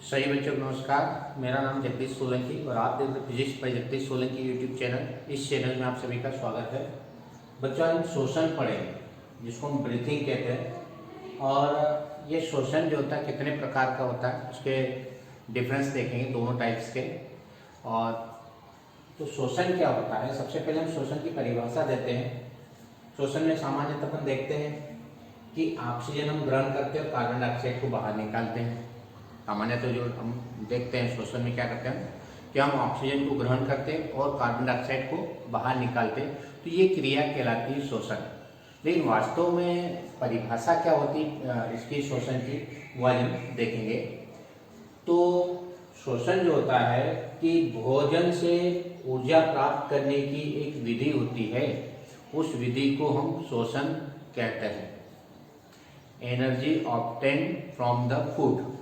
सही बच्चों को नमस्कार। मेरा नाम जगदीश सोलंकी और आप देख रहे physics bye Jagdish Solanki YouTube channel. इस चैनल में आप सभी का स्वागत है। बच्चों, हम शोषण पढ़ेंगे जिसको हम ब्रीथिंग कहते हैं। और ये शोषण जो होता है कितने प्रकार का होता है उसके डिफरेंस देखेंगे, दोनों टाइप्स के। और तो शोषण क्या होता है, सबसे पहले हम शोषण की परिभाषा देते हैं। शोषण में सामान्यतः अपन देखते हैं कि ऑक्सीजन हम ग्रहण करते हैं और कार्बन डाइऑक्साइड को बाहर निकालते हैं। सामान्यतः जो हम देखते हैं शोषण में क्या करते हैं कि हम ऑक्सीजन को ग्रहण करते हैं और कार्बन डाइऑक्साइड को बाहर निकालते हैं, तो ये क्रिया कहलाती है शोषण। लेकिन वास्तव में परिभाषा क्या होती इसकी शोषण की, वो आज हम देखेंगे। तो शोषण जो होता है कि भोजन से ऊर्जा प्राप्त करने की एक विधि होती है, उस विधि को हम शोषण कहते हैं। Energy obtain from the food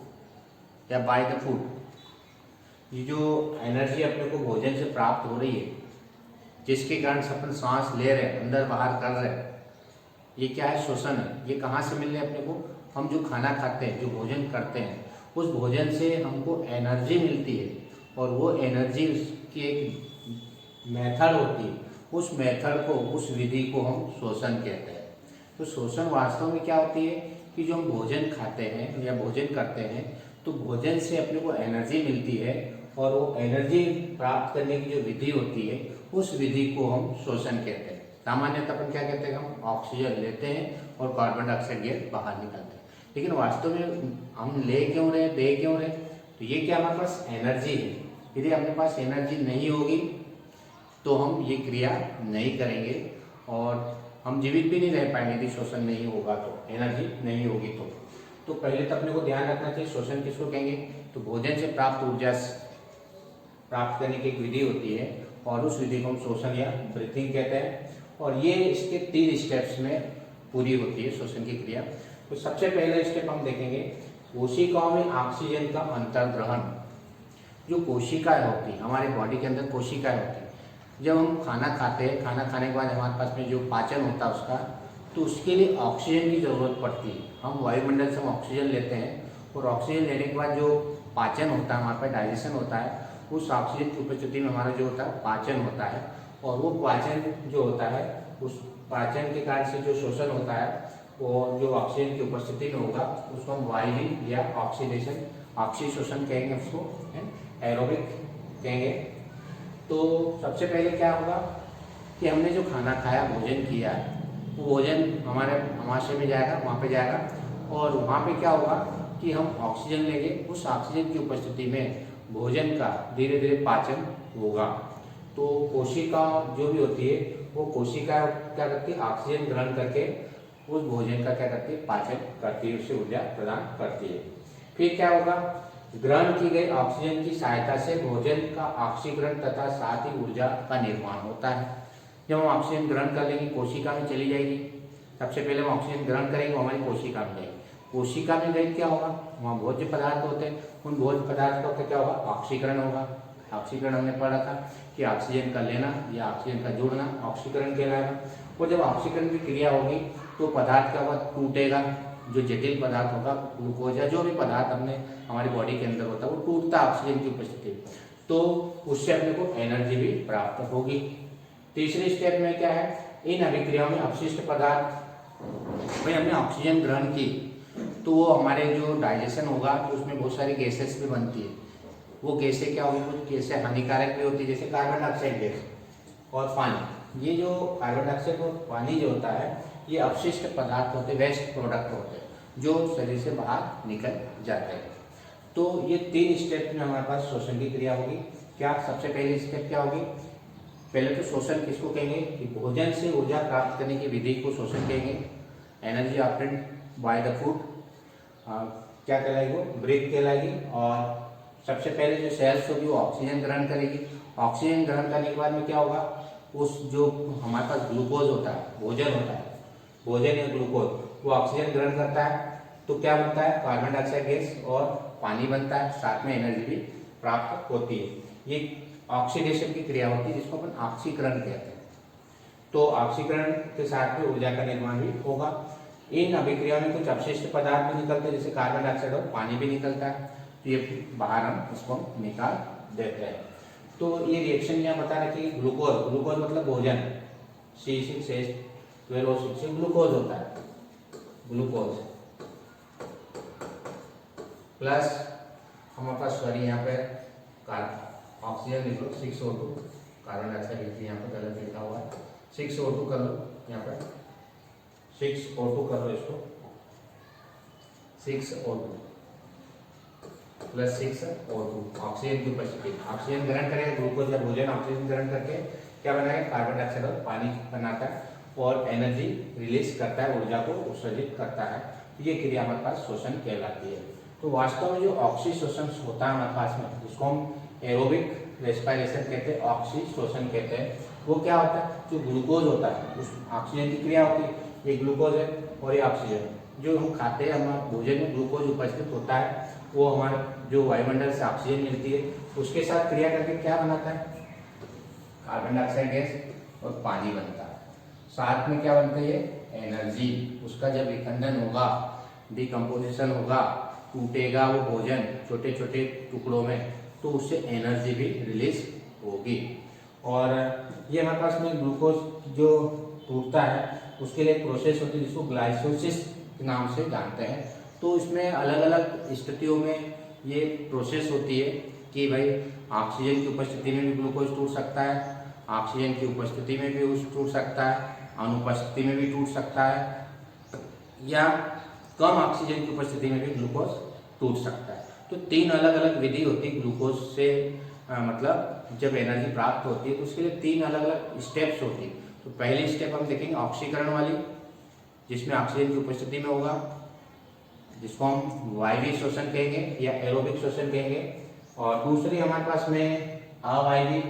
या बाय द फूड। ये जो एनर्जी अपने को भोजन से प्राप्त हो रही है, जिसके कारण अपन सांस ले रहे हैं, अंदर बाहर कर रहे हैं, ये क्या है? शोषण है। ये कहाँ से मिल रही है अपने को? हम जो खाना खाते हैं, जो भोजन करते हैं, उस भोजन से हमको एनर्जी मिलती है और वो एनर्जी की एक मेथड होती है। उस मेथड को, उस विधि को हम शोषण कहते हैं। तो शोषण वास्तव में क्या होती है कि जो हम भोजन खाते हैं या भोजन करते हैं, तो भोजन से अपने को एनर्जी मिलती है और वो एनर्जी प्राप्त करने की जो विधि होती है, उस विधि को हम शोषण कहते हैं। सामान्यतः अपन क्या कहते हैं, हम ऑक्सीजन लेते हैं और कार्बन डाइऑक्साइड गैस बाहर निकालते हैं। लेकिन वास्तव में हम ले क्यों रहे, दे क्यों रहे? तो ये क्या, हमारे पास एनर्जी है। यदि अपने पास एनर्जी नहीं होगी तो हम ये क्रिया नहीं करेंगे और हम जीवित भी नहीं रह पाएंगे यदि शोषण नहीं होगा, तो एनर्जी नहीं होगी। तो पहले तो अपने को ध्यान रखना चाहिए शोषण किसको कहेंगे। तो भोजन से प्राप्त ऊर्जा प्राप्त करने की एक विधि होती है और उस विधि को हम शोषण या ब्रीथिंग कहते हैं। और ये इसके 3 स्टेप्स में पूरी होती है शोषण की क्रिया। तो सबसे पहले स्टेप हम देखेंगे, कोशिकाओं में ऑक्सीजन का अंतर्ग्रहण। जो कोशिकाएं होती है हमारे बॉडी के अंदर, कोशिकाएं होती है, जब हम खाना खाते हैं, खाना खाने के बाद हमारे पास में जो पाचन होता है उसका, तो उसके लिए ऑक्सीजन की ज़रूरत पड़ती है। हम वायुमंडल से हम ऑक्सीजन लेते हैं और ऑक्सीजन लेने के बाद जो पाचन होता है, हमारे पास डाइजेशन होता है, उस ऑक्सीजन की उपस्थिति में हमारा जो होता है पाचन होता है। और वो पाचन जो होता है, उस पाचन के कारण से जो शोषण होता है, वो जो ऑक्सीजन की उपस्थिति में होगा उसको हम वायलिंग या ऑक्सीडेशन, ऑक्सीशोषण कहेंगे, उसको एरोबिक कहेंगे। तो सबसे पहले क्या होगा कि हमने जो खाना खाया, भोजन किया, वो भोजन हमारे आमाशय में जाएगा, वहाँ पे जाएगा और वहाँ पे क्या होगा कि हम ऑक्सीजन लेंगे। उस ऑक्सीजन की उपस्थिति में भोजन का धीरे धीरे पाचन होगा। तो कोशिका जो भी होती है, वो कोशिका क्या करती है, ऑक्सीजन ग्रहण करके उस भोजन का क्या करती है, पाचन करती है, उससे ऊर्जा प्रदान करती है। फिर क्या होगा, ग्रहण की गई ऑक्सीजन की सहायता से भोजन का ऑक्सीकरण तथा साथ ही ऊर्जा का निर्माण होता है। जब हम ऑक्सीजन ग्रहण कर लेंगे, कोशिका में चली जाएगी। सबसे पहले हम ऑक्सीजन ग्रहण करेंगे, वो हमारी कोशिका में जाएगी। कोशिका में गई क्या होगा, वहाँ भोज्य पदार्थ होते हैं, उन भोज्य पदार्थों का क्या होगा, ऑक्सीकरण होगा। ऑक्सीकरण हमने पढ़ा था कि ऑक्सीजन का लेना या ऑक्सीजन का जोड़ना ऑक्सीकरण कहलाएगा। और जब ऑक्सीकरण की क्रिया होगी तो पदार्थ क्या होगा, टूटेगा। जो जटिल पदार्थ होगा, ग्लूकोज या जो भी पदार्थ हमने हमारी बॉडी के अंदर होता है, वो टूटता ऑक्सीजन की उपस्थिति, तो उससे अपने को एनर्जी भी प्राप्त होगी। तीसरे स्टेप में क्या है, इन अभिक्रियाओं में अपशिष्ट पदार्थ, भाई हमने ऑक्सीजन ग्रहण की तो वो हमारे जो डाइजेशन होगा, तो उसमें बहुत सारी गैसेस भी बनती है। वो गैसें क्या होगी, कुछ गैसें हानिकारक भी होती है, जैसे कार्बन डाइऑक्साइड गैस और पानी। ये जो कार्बन डाइऑक्साइड और पानी जो होता है, ये अपशिष्ट पदार्थ होते हैं, वेस्ट प्रोडक्ट होते हैं, जो शरीर से बाहर निकल जाते हैं। तो ये 3 स्टेप में हमारे पास शोषण की क्रिया होगी। क्या, सबसे पहली स्टेप क्या होगी, पहले तो शोषण किसको कहेंगे कि भोजन से ऊर्जा प्राप्त करने की विधि को शोषण कहेंगे। Energy obtained by the food क्या कहलाएगी, वो ब्रीथ कहलाएगी। और सबसे पहले जो सेल्स होगी वो ऑक्सीजन ग्रहण करेगी। ऑक्सीजन ग्रहण करने के बाद में क्या होगा, उस जो हमारे पास ग्लूकोज होता है, भोजन होता है, भोजन या ग्लूकोज, वो ऑक्सीजन ग्रहण करता है तो क्या बनता है, कार्बन डाइऑक्साइड गैस और पानी बनता है, साथ में एनर्जी भी प्राप्त होती है। ये ऑक्सीडेशन की क्रिया होती है, जिसको अपन ऑक्सीकरण कहते हैं। तो ऑक्सीकरण के साथ में ऊर्जा का निर्माण भी होगा। इन अभिक्रियाओं में कुछ अपशिष्ट पदार्थ भी निकलते हैं, जैसे कार्बन डाइऑक्साइड और पानी भी निकलता है। तो ये बाहर हम इसको निकाल देते हैं। तो ये रिएक्शन यहाँ बता रहा है कि ग्लूकोज मतलब भोजन, C6H12O6 से ग्लूकोज होता है, ग्लूकोज प्लस हमारे पास सॉरी यहाँ पे ऑक्सीजन लिख लो 6O2, कार्बन डाइऑक्साइड लिखिए यहाँ पे गलत लिखा हुआ है, 6O2 कर लो, यहाँ पे 6O2 कर लो, इसको 6O2 प्लस 6O2 ऑक्सीजन की उपस्थिति, ऑक्सीजन ग्रहण करेगा, ग्लूकोज या भोजन ऑक्सीजन ग्रहण करके क्या बनाएगा, कार्बन डाइऑक्साइड और पानी बनाता है और एनर्जी रिलीज करता है, ऊर्जा को उत्सर्जित करता है। तो ये क्रिया हमारे पास श्वसन कहलाती है। तो वास्तव में जो ऑक्सीशोषण होता है हमारे पास में, जिसको हम एरोबिक रेस्पिरेशन कहते हैं, ऑक्सीशोषण कहते हैं, वो क्या होता है, जो ग्लूकोज होता है उस ऑक्सीजन की क्रिया होती है, ये ग्लूकोज है और ये ऑक्सीजन, जो हम खाते हैं हमारे भोजन में ग्लूकोज उपस्थित होता है, वो हमारे जो वायुमंडल से ऑक्सीजन मिलती है उसके साथ क्रिया करके क्या बनाता है, कार्बन डाइऑक्साइड गैस और पानी बनता है। साथ में क्या बनता है, ये एनर्जी, उसका जब विखंडन होगा, डिकम्पोजिशन होगा, टूटेगा वो भोजन छोटे छोटे टुकड़ों में, तो उससे एनर्जी भी रिलीज होगी। और ये हमारे पास में ग्लूकोज जो टूटता है उसके लिए एक प्रोसेस होती है जिसको ग्लाइकोसिस के नाम से जानते हैं। तो इसमें अलग अलग स्थितियों में ये प्रोसेस होती है कि भाई ऑक्सीजन की उपस्थिति में भी ग्लूकोज टूट सकता है, ऑक्सीजन की उपस्थिति में भी टूट सकता है, अनुपस्थिति में भी टूट सकता है, या कम ऑक्सीजन की उपस्थिति में भी ग्लूकोज टूट सकता है। तो तीन अलग अलग विधि होती है ग्लूकोज से मतलब जब एनर्जी प्राप्त होती है तो उसके लिए तीन अलग अलग स्टेप्स होती है। तो पहली स्टेप हम देखेंगे ऑक्सीकरण वाली, जिसमें ऑक्सीजन की उपस्थिति में होगा, जिसको हम वायवीय श्वसन कहेंगे या एरोबिक श्वसन कहेंगे। और दूसरी हमारे पास में अवायवीय,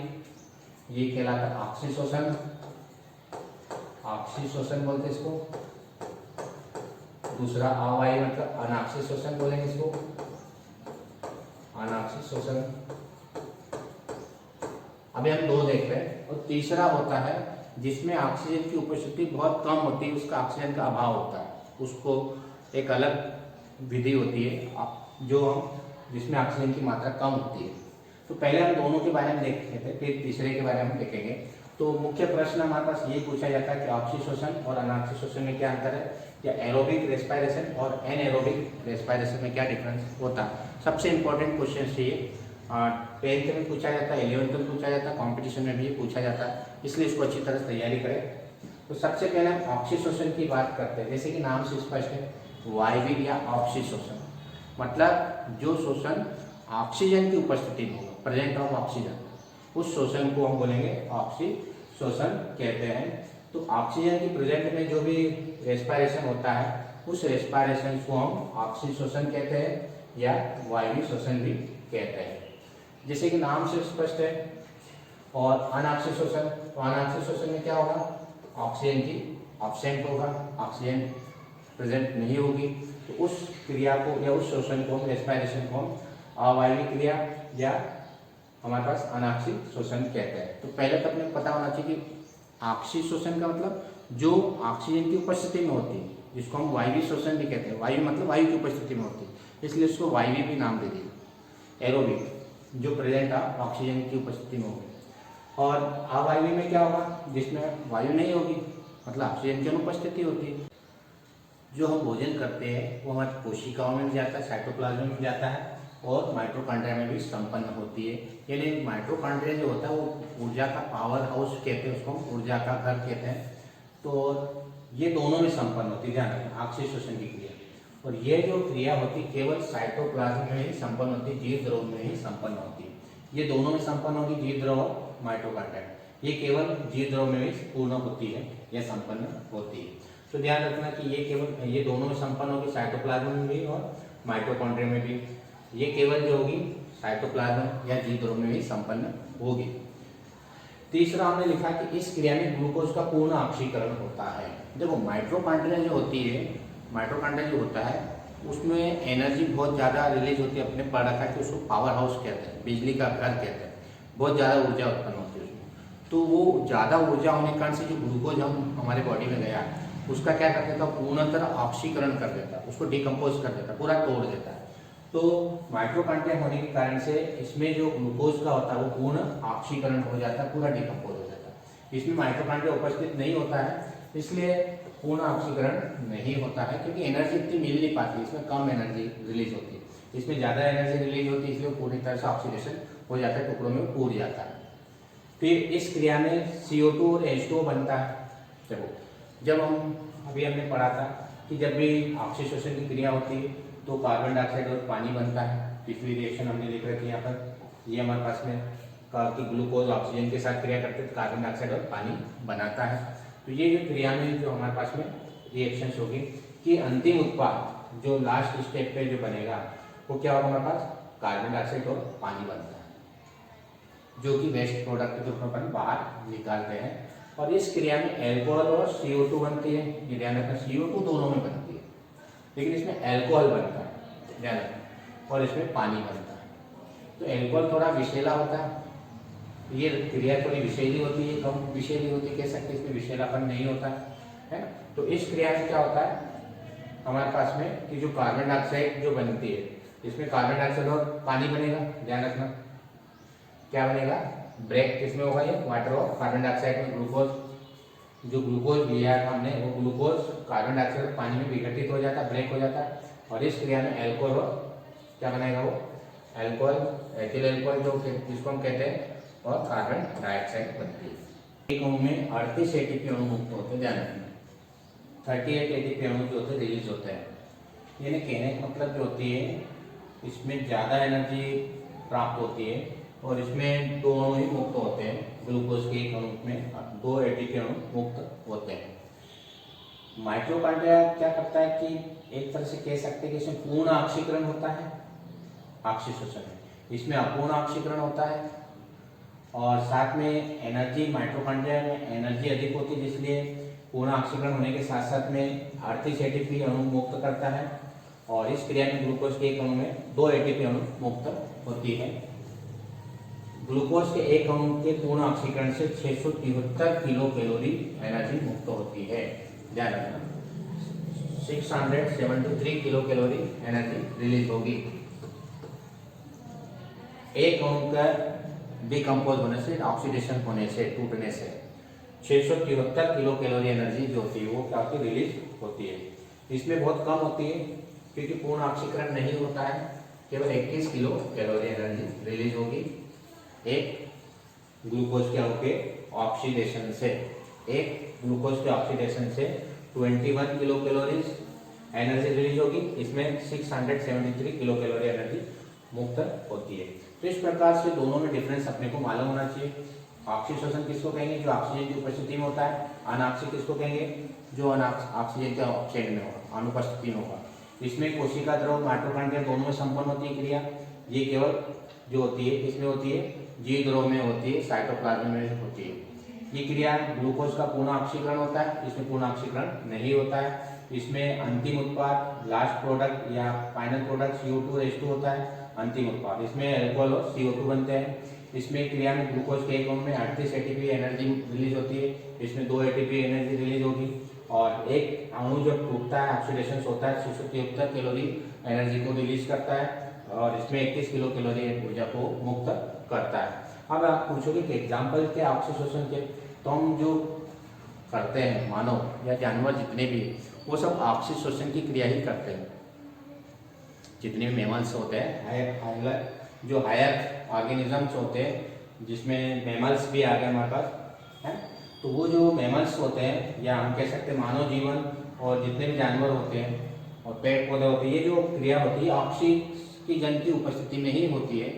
ये कहलाता है ऑक्सीशोषण, ऑक्सीशोषण बोलते हैं इसको। दूसरा अवायवीय मतलब अनाक्षी श्वसन बोलेंगे इसको, अनाक्षी श्वसन। अभी हम दो देख रहे हैं। और तीसरा होता है जिसमें ऑक्सीजन की उपस्थिति बहुत कम होती है, उसका ऑक्सीजन का अभाव होता है, उसको एक अलग विधि होती है जो हम जिसमें ऑक्सीजन की मात्रा कम होती है। तो पहले हम दोनों के बारे में देख रहे थे, फिर तीसरे के बारे में हम देखेंगे। तो मुख्य प्रश्न हमारे पास ये पूछा जाता है कि ऑक्सीशोषण और अनाक्षी श्वसन में क्या अंतर है, या एरोबिक रेस्पिरेशन और एनएरोबिक रेस्पिरेशन में क्या डिफरेंस होता है। सबसे इंपॉर्टेंट क्वेश्चन है ये, 10th में पूछा जाता है, 11th में पूछा जाता है, कॉम्पिटिशन में भी पूछा जाता है, इसलिए इसको अच्छी तरह से तैयारी करें। तो सबसे पहले हम ऑक्सीशोषण की बात करते हैं। जैसे कि नाम से स्पष्ट है, वायवीय या ऑक्सीशोषण मतलब जो शोषण ऑक्सीजन की उपस्थिति में होगा, प्रेजेंट ऑफ ऑक्सीजन, उस शोषण को हम बोलेंगे ऑक्सीशोषण कहते हैं। तो ऑक्सीजन की प्रेजेंट में जो भी रेस्पिरेशन होता है उस रेस्पिरेशन को हम ऑक्सीशोषण कहते हैं या वायवीय श्वसन भी कहते हैं, जैसे कि नाम से स्पष्ट है। और अनाक्षी श्वसन, तो अनाक्षी श्वसन में क्या होगा, ऑक्सीजन की एब्सेंट होगा, ऑक्सीजन प्रेजेंट नहीं होगी, तो उस क्रिया को या उस श्वसन को, रेस्पिरेशन को हम अवायवीय क्रिया या हमारे पास अनाक्षी श्वसन कहते हैं। तो पहले तो अपने पता होना चाहिए कि ऑक्सी श्वसन का मतलब जो ऑक्सीजन की उपस्थिति में होती है, जिसको हम वायवीय श्वसन भी कहते हैं। वायु मतलब वायु की उपस्थिति में होती है, इसलिए उसको वायवीय भी नाम दे दिया। एरोबिक जो प्रेजेंट ऑक्सीजन की उपस्थिति में होगी। और अवायवीय में क्या होगा, जिसमें वायु नहीं होगी, मतलब ऑक्सीजन की अनुपस्थिति होती है। जो हम भोजन करते हैं वो हमारी कोशिकाओं में भी जाता है, साइटोप्लाज्म में जाता है और माइटोकॉन्ड्रिया में भी संपन्न होती है। यानी माइटोकॉन्ड्रिया जो होता है वो ऊर्जा का पावर हाउस कहते हैं, उसको हम ऊर्जा का घर कहते हैं। तो ये दोनों में संपन्न होती है, ध्यान रखें, ऑक्सीशोषण की क्रिया। और ये जो क्रिया होती है केवल साइटोप्लाज्म में ही संपन्न होती है, जीव द्रव में ही संपन्न होती है। ये दोनों में संपन्न होगी, जीव द्रव और माइटोकॉन्ड्रिया। ये केवल जीव द्रव में ही पूर्ण होती है या संपन्न होती है। तो ध्यान रखना कि ये केवल ये दोनों में संपन्न होगी, साइटोप्लाज्म में भी और माइटोकॉन्ड्रिया में भी। ये केवल जो होगी साइटोप्लाज्म या जीव द्रव में भी संपन्न होगी। तीसरा हमने लिखा कि इस क्रिया में ग्लूकोज का पूर्ण ऑक्सीकरण होता है। देखो माइटोकॉन्ड्रिया जो होती है, माइटोकॉन्ड्रिया जो होता है उसमें एनर्जी बहुत ज़्यादा रिलीज होती है, अपने पढ़ रखा है कि उसको पावर हाउस कहते हैं, बिजली का घर कहते हैं। बहुत ज़्यादा ऊर्जा उत्पन्न होती है उसमें। तो वो ज़्यादा ऊर्जा होने के कारण से जो ग्लूकोज हम हमारे बॉडी में गया उसका क्या कर देता है, पूर्णतः ऑक्सीकरण कर देता है, उसको डिकम्पोज कर देता है, पूरा तोड़ देता है। तो माइटोकॉन्ड्रिया होने के कारण से इसमें जो ग्लूकोज का होता है वो पूर्ण ऑक्सीकरण हो जाता है, पूरा डिकम्पोज हो जाता है। इसमें माइटोकॉन्ड्रिया उपस्थित नहीं होता है, इसलिए पूर्ण ऑक्सीकरण नहीं होता है, क्योंकि एनर्जी इतनी मिल नहीं पाती, इसमें कम एनर्जी रिलीज होती है। इसमें ज़्यादा एनर्जी रिलीज होती है, इसलिए पूरी तरह से ऑक्सीडेशन हो जाता है, टुकड़ों में टूट जाता है। फिर इस क्रिया में CO2 और H2O बनता है। देखो, जब हमने पढ़ा था कि जब भी ऑक्सीडेशन की क्रिया होती है तो कार्बन डाइऑक्साइड और पानी बनता है। पिछली रिएक्शन हमने लिख रखी है यहाँ पर, ये हमारे पास में कहा कि ग्लूकोज ऑक्सीजन के साथ क्रिया करते तो कार्बन डाइऑक्साइड और पानी बनाता है। तो ये जो क्रिया में जो हमारे पास में रिएक्शंस होगी कि अंतिम उत्पाद जो लास्ट स्टेप पे जो बनेगा वो क्या होगा, हमारे पास कार्बन डाइऑक्साइड और पानी बनता है, जो कि वेस्ट प्रोडक्ट के रूप में अपन बाहर निकालते हैं। और इस क्रिया में एल्कोहल और CO2 बनती है, ये ध्यान रखना, CO2 दोनों में बनती है, लेकिन इसमें एल्कोहल बनता है, ध्यान रखना, और इसमें पानी बनता है। तो एल्कोहल थोड़ा विषैला होता है, ये क्रिया थोड़ी विषैली होती है, कम विषैली होती है कह सकते हैं, इसमें विषैलापन नहीं होता है। तो इस क्रिया में क्या होता है हमारे पास में कि जो कार्बन डाइऑक्साइड जो बनती है, इसमें कार्बन डाइऑक्साइड और पानी बनेगा, ध्यान रखना, क्या बनेगा, ब्रेक किसमें होगा, ये वाटर और कार्बन डाइऑक्साइड में ग्लूकोज, जो ग्लूकोज लिया है हमने वो ग्लूकोज कार्बन डाइऑक्साइड और पानी में विघटित हो जाता है, ब्रेक हो जाता है। और इस क्रिया में एल्कोहल क्या बनाएगा, वो एल्कोहल, एथिल एल्कोहल जो जिसको हम कहते हैं, और कार्बन डाइऑक्साइड बनती है। एक अणु में 38 ATP अणु मुक्त होते हैं, ध्यान रखना, 38 ATP अणु जो होते हैं रिलीज होते हैं। यानी कहने का मतलब जो होती है इसमें ज़्यादा एनर्जी प्राप्त होती है, और इसमें 2 अणु ही मुक्त होते हैं, ग्लूकोज के एक अणु में 2 ATP अणु मुक्त होते हैं। माइटोकॉन्ड्रिया क्या करता है कि एक तरह से कह सकते हैं कि इसमें पूर्ण ऑक्सीकरण होता है, ऑक्सीशोषण है, इसमें अपूर्ण ऑक्सीकरण होता है, और साथ में एनर्जी, माइटोकॉन्ड्रिया में एनर्जी अधिक होती है, इसलिए पूर्ण ऑक्सीकरण होने के साथ साथ में 38 ATP अणु मुक्त करता है। और इस क्रिया में ग्लूकोज के एक अणु में 2 ATP अणु मुक्त होती है। ग्लूकोज के एक अणु के पूर्ण ऑक्सीकरण से 673 किलो कैलोरी एनर्जी मुक्त होती है, ध्यान रखना, 673 किलो कैलोरी एनर्जी रिलीज होगी एक अणु का डिकम्पोज होने से, ऑक्सीडेशन होने से, टूटने से। 673 किलो कैलोरी एनर्जी जो होती है वो क्या होती है, रिलीज होती है। इसमें बहुत कम होती है क्योंकि पूर्ण ऑक्सीकरण नहीं होता है, केवल 21 किलो कैलोरी एनर्जी रिलीज होगी एक ग्लूकोज के अणु के ऑक्सीडेशन से। एक ग्लूकोज के ऑक्सीडेशन से 21 किलो कैलोरीज एनर्जी रिलीज होगी, इसमें 673 किलो कैलोरी एनर्जी मुक्त होती है। तो इस प्रकार से दोनों में डिफरेंस अपने को मालूम होना चाहिए। ऑक्सीशोषण किसको कहेंगे, जो ऑक्सीजन की उपस्थिति में होता है। अनाक्सी किसको कहेंगे, जो ऑक्सीजन के ऑक्साइड में होगा, अनुपस्थिति में होगा। इसमें कोशिका द्रव, माइटोकॉन्ड्रिया दोनों में संपन्न होती है क्रिया। ये केवल जो होती है किसमें होती है, जीव द्रव में होती है, साइटोप्लाज्म में होती है। ये क्रिया ग्लूकोज का पूर्ण ऑक्सीकरण होता है, इसमें पूर्ण ऑक्सीकरण नहीं होता है। इसमें अंतिम उत्पाद, लास्ट प्रोडक्ट या फाइनल प्रोडक्ट CO2 और H2 होता है, अंतिम उत्पाद। इसमें एल्कोहल और CO2 बनते हैं। इसमें क्रिया में ग्लूकोज के एक अणु में 38 ATP एनर्जी रिलीज होती है, इसमें 2 ATP एनर्जी रिलीज होगी। और एक अणु जब टूटता है, ऑक्सीडेशन होता है, 673 कैलोरी एनर्जी को रिलीज करता है, और इसमें 21 किलो कैलोरी ऊर्जा को मुक्त करता है। अब आप पूछोगे कि एग्जाम्पल क्या ऑक्सीशोषण के, तो हम जो करते हैं, मानव या जानवर जितने भी, वो सब ऑक्सीशोषण की क्रिया ही करते हैं। जितने भी मैमल्स होते हैं, जो हायर ऑर्गेनिजम्स होते हैं, जिसमें मैमल्स भी आ गए हमारे पास है, तो वो जो मैमल्स होते हैं, या हम कह सकते हैं मानव जीवन, और जितने भी जानवर होते हैं और पेड़ पौधे होते हैं, ये जो क्रिया होती है ऑक्सीजन की उपस्थिति में ही होती है।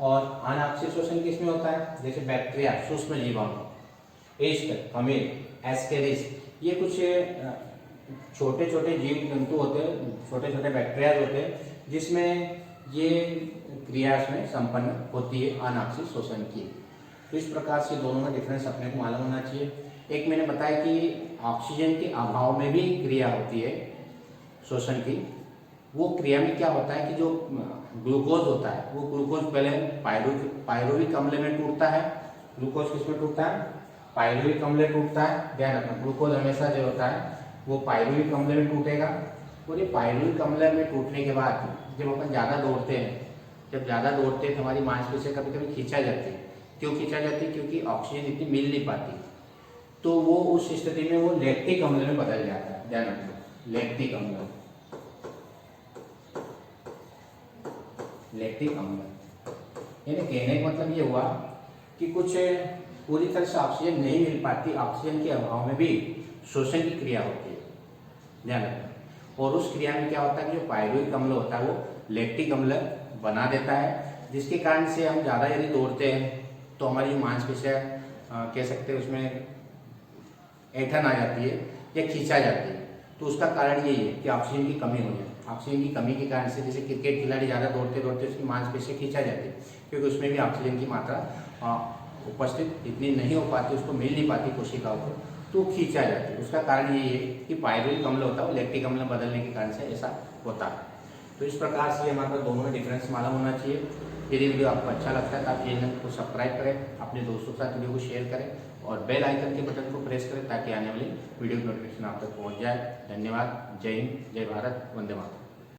और अनऑक्सीशोषण किसमें होता है, जैसे बैक्टीरिया, सूक्ष्म जीवाणु, ईस्ट, अमीर, एस्केरिस, ये कुछ छोटे छोटे जीव जंतु होते हैं, छोटे छोटे बैक्टीरिया होते हैं, जिसमें ये क्रिया में संपन्न होती है अनऑक्सीशोषण की। तो इस प्रकार से दोनों में डिफरेंस अपने को मालूम होना चाहिए। एक मैंने बताया कि ऑक्सीजन के अभाव में भी क्रिया होती है शोषण की। वो क्रिया में क्या होता है कि जो ग्लूकोज होता है, वो ग्लूकोज पहले पायरुविक अम्ल में टूटता है। ग्लूकोज किसमें टूटता है, पायरुविक अम्ल में टूटता है, ध्यान रखना। ग्लूकोज हमेशा जो होता है वो पायरुविक अम्ल में टूटेगा, और ये पायरुविक अम्ल में टूटने के बाद जब अपन ज़्यादा दौड़ते हैं, जब ज़्यादा दौड़ते हैं तो हमारी मांसपेशियाँ कभी कभी खींचा जाती है। क्यों खींचा जाती है? क्योंकि ऑक्सीजन इतनी मिल नहीं पाती, तो वो उस स्थिति में वो लैक्टिक अम्ल में बदल जाता है। ध्यान रखो, लैक्टिक अम्ल, लैक्टिक अम्ल यानी कहने का मतलब ये हुआ कि कुछ पूरी तरह से ऑक्सीजन नहीं मिल पाती, ऑक्सीजन के अभाव में भी शोषण की क्रिया होती है। ध्यान रखना। और उस क्रिया में क्या होता है कि जो पायरुविक अम्ल होता है वो लैक्टिक अम्ल बना देता है, जिसके कारण से हम ज़्यादा यदि दौड़ते हैं तो हमारी मांसपेशियाँ कह सकते हैं उसमें ऐंठन आ जाती है या खींचा जाती है। तो उसका कारण यही है कि ऑक्सीजन की कमी हो जाए। ऑक्सीजन की कमी के कारण से जैसे क्रिकेट खिलाड़ी ज़्यादा दौड़ते दौड़ते उसकी मांसपेशियाँ खींचा जाती है, क्योंकि उसमें भी ऑक्सीजन की मात्रा उपस्थित इतनी नहीं हो पाती, उसको मिल नहीं पाती कोशिकाओं को, तो खींचा जाती है। उसका कारण यही है कि पायरुविक अम्ल होता है वो लैक्टिक अम्ल बदलने के कारण से ऐसा होता है। तो इस प्रकार से हमारे पास दोनों में डिफरेंस मालूम होना चाहिए। यदि वीडियो आपको अच्छा लगता है तो आप चैनल को सब्सक्राइब करें, अपने दोस्तों के साथ वीडियो को शेयर करें और बेल आइकन के बटन को प्रेस करें ताकि आने वाली वीडियो की नोटिफिकेशन आप तक पहुंच जाए। धन्यवाद। जय हिंद, जय भारत, वंदे मातरम।